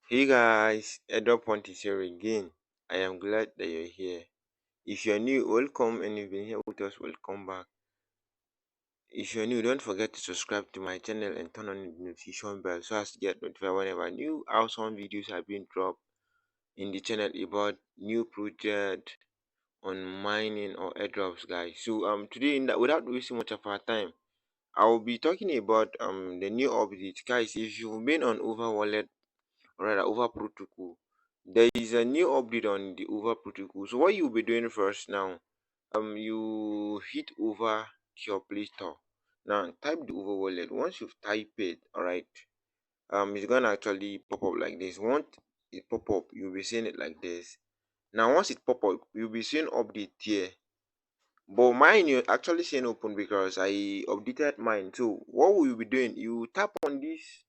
Hey guys, Airdrop Point is here again. I am glad that you're here. If you're new, welcome, and you've been here with us, welcome back. If you're new, don't forget to subscribe to my channel and turn on the notification bell so as to get notified whenever new awesome videos are being dropped in the channel about new project on mining or airdrops, guys. So today, without wasting much of our time, I will be talking about the new update, guys. If you've been on Over Wallet or rather over protocol, there is a new update on the over protocol. So what you'll be doing first now, you hit over to your play store. Now type the over wallet. Once you've typed it, all right, it's gonna actually pop up like this. Once it pop up, you'll be seeing it like this. Now once it pop up, you'll be seeing update here, but mine you're actually seeing open because I updated mine. So what will you be doing? You tap on this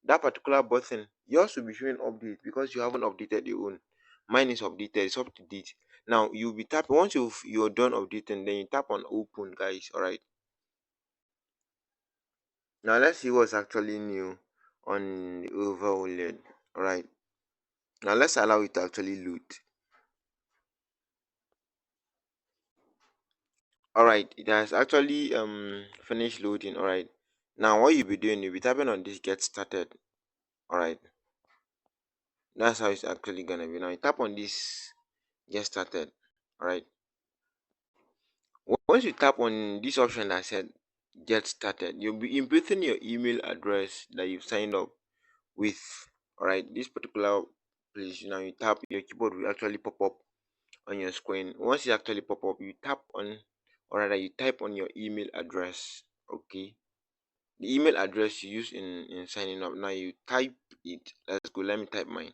that particular button. Yours will be showing update because you haven't updated your own. Mine is updated, it's up to date. Now you'll be tapping once you're done updating, then you tap on open, guys. All right, now let's see what's actually new on the overall led. All right, now let's allow it to actually load. All right, it has actually finished loading. All right, now what you'll be doing, you'll be tapping on this get started. All right, that's how it's actually gonna be. Now you tap on this get started. All right, once you tap on this option that said get started, you'll be inputting your email address that you've signed up with. All right, this particular place. Now you tap, your keyboard will actually pop up on your screen. Once it actually pop up, you tap on, or rather you type on your email address. Okay, the email address you use in signing up. Now you type it. Let's go, let me type mine.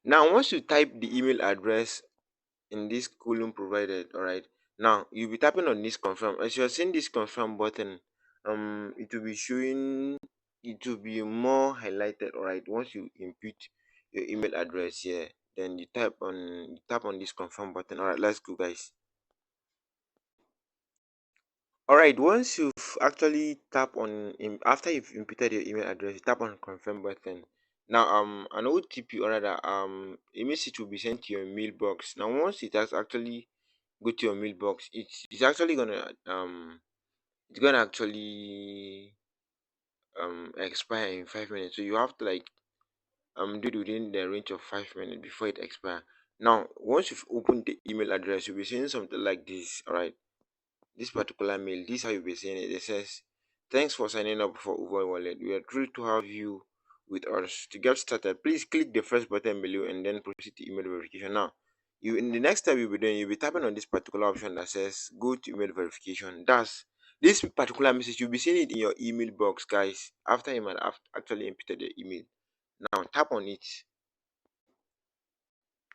Now once you type the email address in this column provided, all right, now you'll be tapping on this confirm. As you're seeing this confirm button, it will be showing, it will be more highlighted. All right, once you input your email address here, then you tap on this confirm button. All right, let's go, guys. All right, once you've actually tap on after you've inputted your email address, you tap on confirm button. Now an OTP, or rather a message will be sent to your mailbox. Now once it has actually go to your mailbox, it's actually gonna actually expire in 5 minutes. So you have to like do it within the range of 5 minutes before it expire. Now once you've opened the email address, you'll be seeing something like this. All right, this particular mail, this is how you'll be seeing it. It says, thanks for signing up for Uber Wallet. We are thrilled to have you with us. To get started, please click the first button below and then proceed to email verification. Now, you in the next step you'll be doing, you'll be tapping on this particular option that says go to email verification. That's this particular message, you'll be seeing it in your email box, guys, after you might have actually inputted the email. Now tap on it.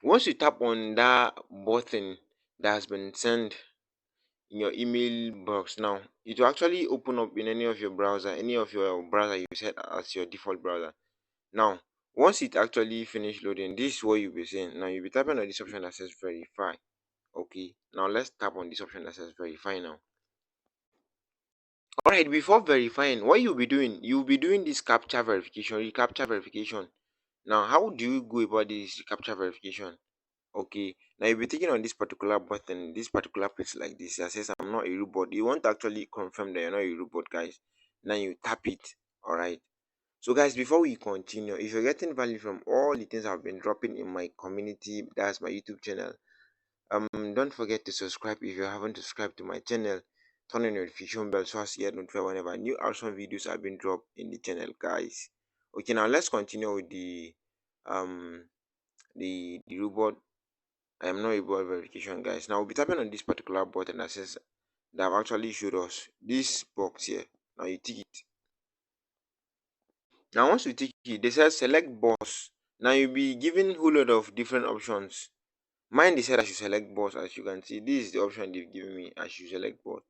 Once you tap on that button that has been sent in your email box, now it will actually open up in any of your browser you set as your default browser. Now once it actually finish loading, this is what you'll be seeing. Now you'll be tapping on this option that says verify. Okay, now let's tap on this option that says verify now. All right, before verifying, what you'll be doing this captcha verification, recaptcha verification. Now how do you go about this captcha verification? Okay, now you'll be taking on this particular button, this particular place like this that says I'm not a robot. You want to actually confirm that you're not a robot, guys. Now you tap it. All right, so guys, before we continue, if you're getting value from all the things I've been dropping in my community, that's my YouTube channel, don't forget to subscribe if you haven't subscribed to my channel. Turn on your notification bell so as to get notified whenever new awesome videos have been dropped in the channel, guys. Okay, now let's continue with um the robot. I am not a bot verification, guys. Now we'll be tapping on this particular button that says that have actually showed us this box here. Now you tick it. Now once you tick it, they says select boss. Now you'll be given whole lot of different options. Mine they said I should select boss. As you can see, this is the option they've given me. I should select boss.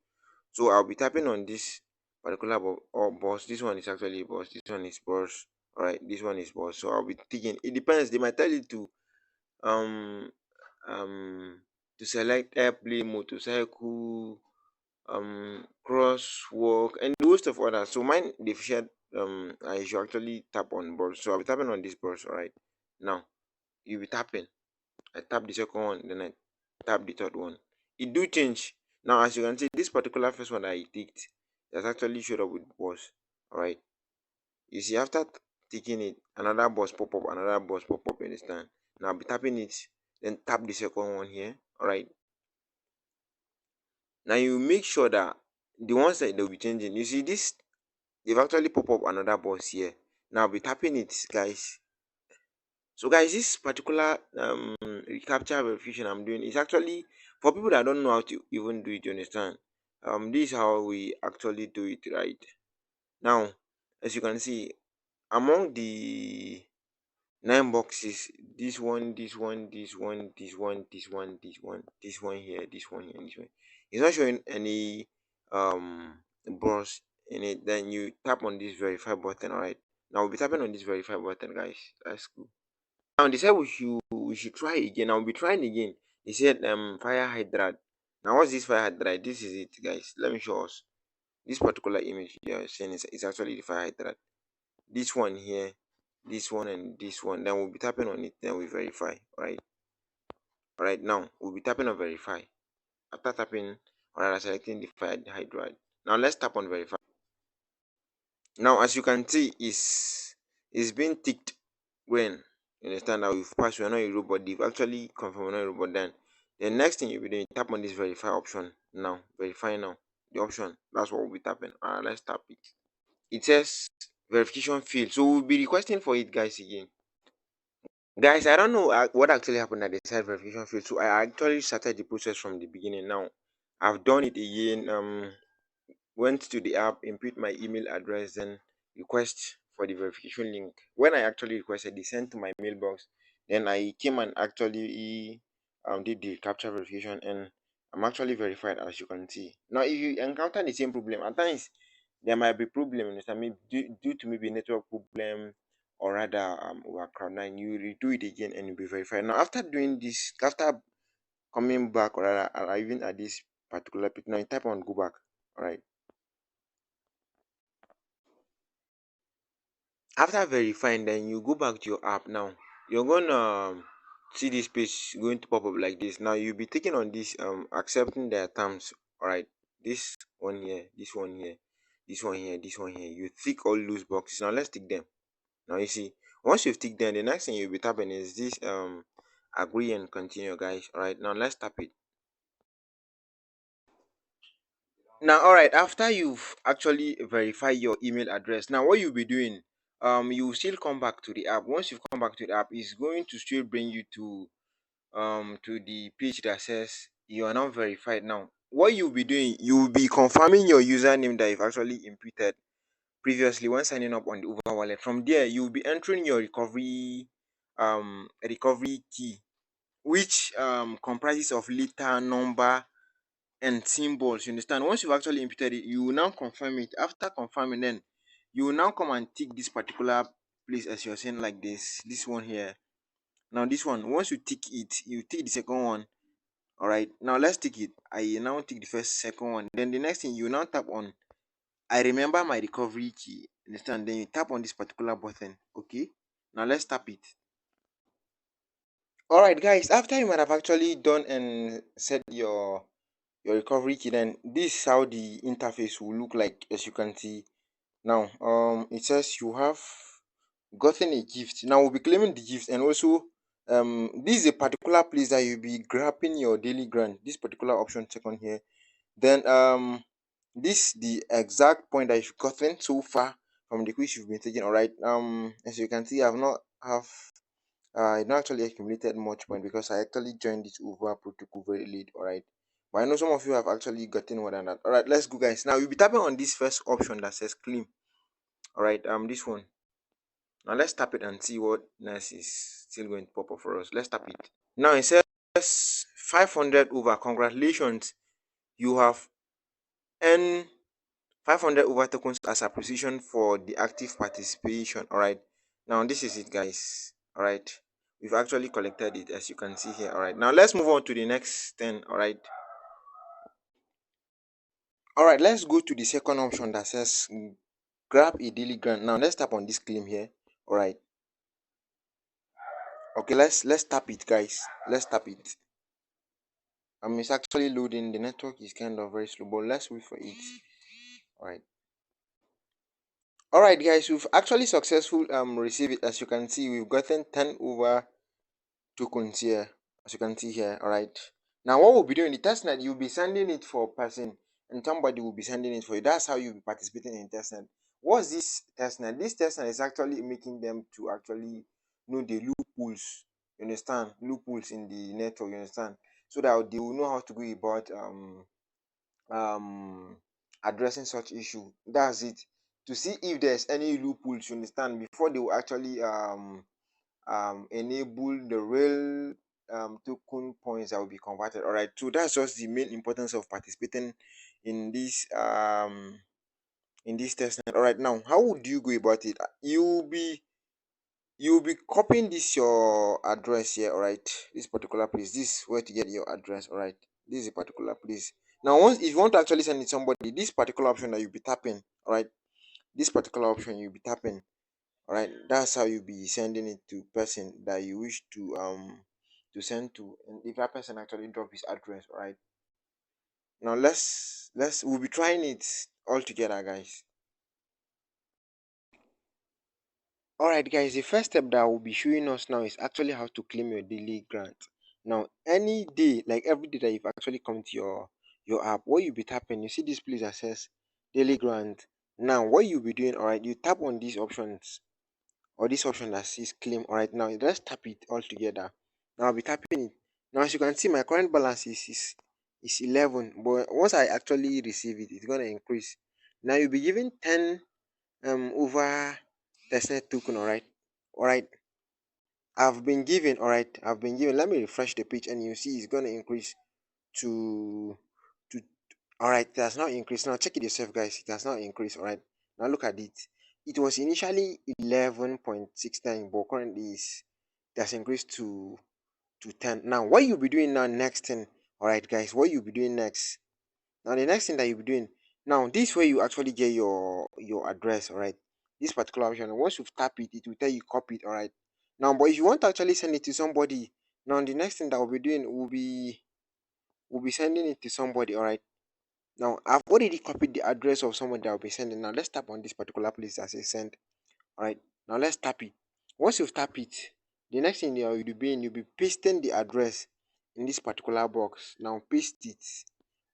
So I'll be tapping on this particular boss. This one is actually boss. This one is boss. Alright, this one is boss. So I'll be ticking. It depends. They might tell you um um to select airplane, motorcycle, crosswalk, and the host of others. So mine they've shared I should actually tap on board. So I'll be tapping on this board. All right. Now you'll be tapping. I tap the second one, then I tap the third one. It do change. Now as you can see, this particular first one that I ticked, that's actually showed up with boss. All right. You see, after ticking it, another boss pop up, another boss pop up. You understand? Now I'll be tapping it, then tap the second one here. All right. Now you make sure that the ones that they'll be changing. You see this, they've actually pop up another boss here. Now I'll be tapping it, guys. So guys, this particular recaptcha verification I'm doing is actually for people that don't know how to even do it. You understand? This is how we actually do it, right? Now, as you can see, among the 9 boxes, this one here, this one here, and this one, it's not showing any bros in it. Then you tap on this verify button. All right. Now we'll be tapping on this verify button, guys. That's cool. Now they said we should try again. I'll be trying again. They said fire hydrant. Now what's this fire hydrant? This is it, guys. Let me show us. This particular image you are seeing is actually the fire hydrant. This one here, this one and this one. Then we'll be tapping on it. Then we verify. Alright. Now we'll be tapping on verify. After tapping, or selecting the fire hydrant. Now let's tap on verify. Now as you can see, is being ticked when you understand that we've passed, we're not a robot. They've actually confirmed we're not a robot. Then the next thing you'll be doing, tap on this verify option now. Verify now. The option. That's what we'll be tapping. Let's tap it. It says verification failed. So we'll be requesting for it, guys, again. Guys, I don't know what actually happened at the site verification failed. So I actually started the process from the beginning. Now I've done it again. Went to the app, input my email address, then request for the verification link. When I actually requested, they sent to my mailbox. Then I came and actually did the capture verification, and I'm actually verified, as you can see. Now, if you encounter the same problem, at times there might be problem, understand me, due to maybe network problem or rather overcrowd. Now you redo it again and you'll be verified. Now after doing this, after coming back or rather arriving at this particular page, now you type on go back. All right. After verifying, then you go back to your app. Now you're gonna see this page going to pop up like this. Now you'll be taking on this accepting their terms. All right, this one here, this one here, this one here, this one here. You tick all those boxes. Now let's tick them. Now you see, once you've ticked them, the next thing you'll be tapping is this agree and continue, guys. All right, now let's tap it. Now, all right, after you've actually verified your email address, now what you'll be doing, you will still come back to the app. Once you've come back to the app, it's going to still bring you to the page that says you are now verified. Now, what you'll be doing, you'll be confirming your username that you've actually inputted previously when signing up on the Uber wallet. From there, you'll be entering your recovery key, which comprises of letter, number, and symbols. You understand? Once you've actually inputted it, you will now confirm it. After confirming, then you will now come and tick this particular place as you're saying, like this one here. Now this one, once you tick it, you tick the second one. All right. Now let's tick it. I now tick the second one. Then the next thing, you now tap on I remember my recovery key. Understand? Then you tap on this particular button. Okay. Now let's tap it. All right, guys. After you might have actually done and set your recovery key, then this is how the interface will look like. As you can see now, it says you have gotten a gift. Now we'll be claiming the gift, and also this is a particular place that you'll be grabbing your daily grant. This particular option second here, then this the exact point that you've gotten so far from the quiz you've been taking. All right, as you can see, I've not have I not actually accumulated much point because I actually joined this Uber protocol very late. All right, but I know some of you have actually gotten more than that. All right, let's go, guys. Now you'll be tapping on this first option that says claim. All right, this one. Now let's tap it and see what next is still going to pop up for us. Let's tap it. Now it says 500 over. Congratulations, you have earned 500 over tokens as appreciation for the active participation. All right, now this is it, guys. All right, we've actually collected it, as you can see here. All right, now let's move on to the next 10. All right, let's go to the second option that says grab a daily grant. Now let's tap on this claim here. All right. Okay, let's tap it, guys. Let's tap it. It's actually loading. The network is kind of very slow, but let's wait for it. All right. All right, guys. We've actually successful received it. As you can see, we've gotten 10 over tokens here, as you can see here. All right, now what we'll be doing, the testnet, you'll be sending it for a person and somebody will be sending it for you. That's how you'll be participating in testnet. What's this testnet? This testnet is actually making them to actually know the loopholes, you understand, loopholes in the network, you understand, so that they will know how to go about um addressing such issue. That's it, to see if there's any loopholes, you understand, before they will actually enable the real token points that will be converted. All right, so that's just the main importance of participating in this testnet. All right, now how would you go about it? You'll be copying this your address here. All right, this particular place, this is where to get your address. All right, this is a particular place. Now once, if you want to actually send it to somebody, this particular option that you'll be tapping, all right, this particular option you'll be tapping, all right, that's how you'll be sending it to person that you wish to send to. And if that person actually drop his address, all right, now we'll be trying it all together, guys. All right, guys, the first step that will be showing us now is actually how to claim your daily grant. Now any day, like every day that you've actually come to your app, what you'll be tapping, you see this place that says daily grant. Now what you'll be doing, all right, you tap on these options, or this option that says claim. All right, now let's tap it all together. Now I'll be tapping it. Now as you can see, my current balance is 11, but once I actually receive it, it's gonna increase. Now you'll be given 10 over Testnet token. All right, all right, I've been given, let me refresh the page and you see it's gonna increase to to all right, it has now increased. Now check it yourself, guys, it has now increased. All right, now look at it. It was initially 11.69, but currently it has increased to 10. Now what you'll be doing now next thing, all right, guys, what you'll be doing next, now the next thing that you'll be doing, now this way you actually get your address. All right, this particular option, once you've tapped it, it will tell you copy it. All right, now but if you want to actually send it to somebody, now the next thing that we'll be doing will be sending it to somebody. All right, now I've already copied the address of someone that I'll be sending. Now let's tap on this particular place that says send. All right, now let's tap it. Once you've tapped it, the next thing you'll be pasting the address in this particular box. Now paste it.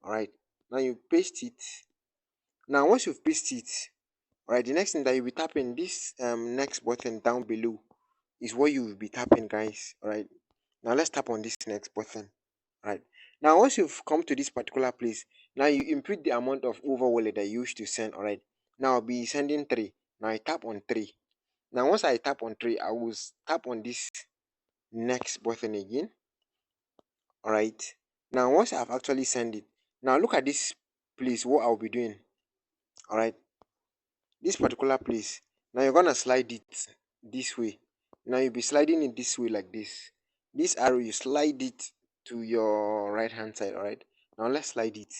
All right, now you paste it. Now once you've pasted it, all right, the next thing that you'll be tapping, this next button down below, is what you will be tapping, guys. All right, now let's tap on this next button. All right, now once you've come to this particular place, now you input the amount of over wallet that you wish to send. All right, now I'll be sending 3. Now I tap on 3. Now once I tap on 3, I will tap on this next button again. All right, now once I've actually sent it, now look at this place, what I'll be doing. All right, this particular place, now you're gonna slide it this way. Now you'll be sliding it this way, like this arrow, you slide it to your right hand side. All right, now let's slide it.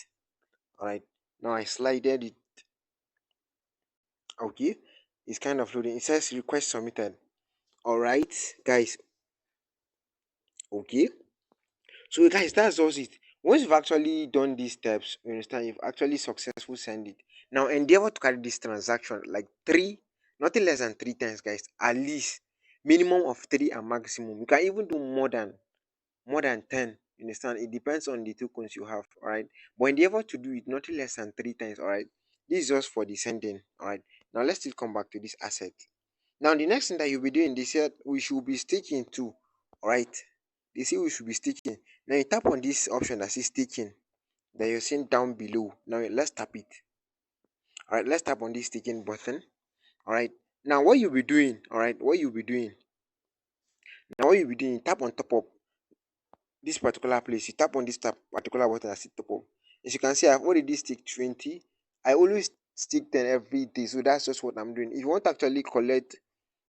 All right, now I slided it. Okay, it's kind of loading. It says request submitted. All right, guys. Okay, so guys, that's just it. Once you've actually done these steps, you understand, you've actually successful send it. Now endeavor to carry this transaction like 3, nothing less than 3 times, guys. At least minimum of 3 and maximum. You can even do more than 10. You understand? It depends on the tokens you have. All right. But endeavor to do it nothing less than 3 times. All right. This is just for the sending. All right. Now let's still come back to this asset. Now the next thing that you'll be doing, they said we should be staking too. All right. They say we should be staking. Now you tap on this option that says staking that you're seeing down below. Now let's tap it. All right. Let's tap on this staking button. All right. Now what you'll be doing. All right. What you'll be doing. Now what you'll be doing. Tap on top up this particular place. You tap on this particular button that says top up. As you can see, I've already stick 20. I always stick 10 every day, so that's just what I'm doing. If you want to actually collect,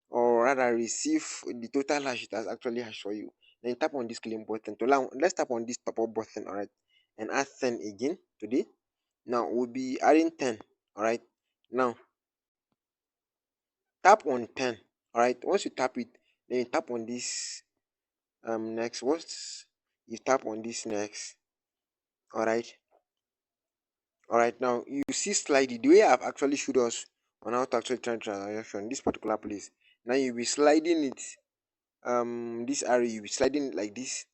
or rather receive the total hash, it has actually hash for you, then tap on this claim button. To allow, let's tap on this top up button. All right, and add 10 again today. Now we'll be adding 10. All right, now tap on 10. All right, once you tap it, then you tap on this next. Once you tap on this next, all right, all right, now you see sliding the way I've actually showed us on how to actually turn transaction this particular place. Now you'll be sliding it, this arrow, you'll be sliding it like this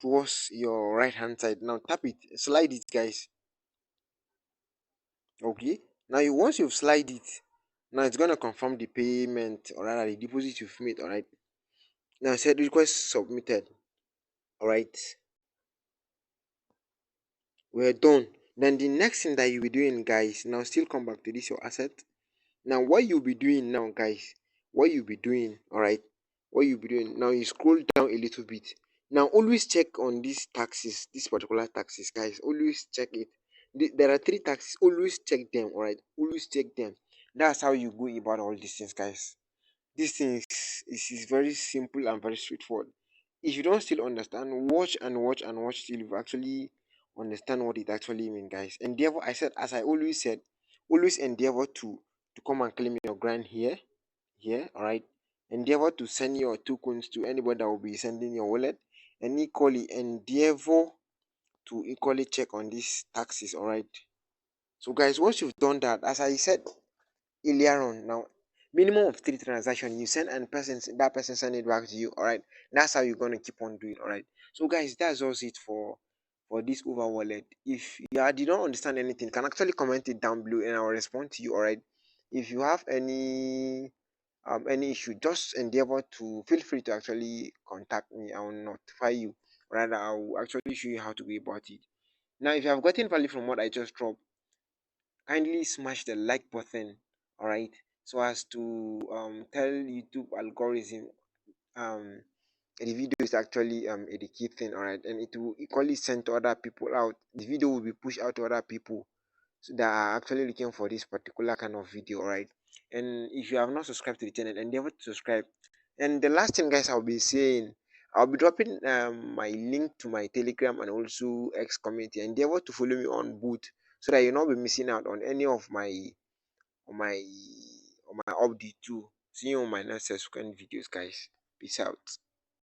towards your right hand side. Now tap it, slide it, guys. Okay, now you once you've slide it, now it's gonna confirm the payment, or rather the deposit you've made. All right, now said request submitted. All right, we're done. Then the next thing that you'll be doing, guys, now still come back to this your asset. Now what you'll be doing now, guys, what you'll be doing, all right, what you'll be doing now, you scroll down a little bit. Now always check on these taxes, this particular taxes, guys, always check it. There are three taxes, always check them. All right, always check them. That's how you go about all these things, guys. This thing is very simple and very straightforward. If you don't still understand, watch and watch and watch till you actually understand what it actually means, guys. Endeavor, I said, as I always said, always endeavor to come and claim your grant here, all right. Endeavor to send your tokens to anybody that will be sending your wallet, and equally endeavor to equally check on these taxes, all right. So, guys, once you've done that, as I said earlier on, now minimum of 3 transactions you send, and that person send it back to you. All right, that's how you're gonna keep on doing. All right, so guys, that's also it for this over wallet. If you don't understand anything, you can actually comment it down below and I'll respond to you. All right, if you have any issue, just endeavor to feel free to actually contact me. I will notify you. Rather, I will actually show you how to go about it. Now, if you have gotten value from what I just dropped, kindly smash the like button, all right, so as to tell YouTube algorithm um the video is actually a key thing, all right, and it will equally send to other people out. The video will be pushed out to other people so that are actually looking for this particular kind of video, all right. And if you have not subscribed to the channel, endeavor to subscribe. And the last thing, guys, I'll be saying, I'll be dropping my link to my Telegram and also X community. Endeavor to follow me on both so that you'll not be missing out on any of on my on my update too. See you on my next subsequent videos, guys. Peace out.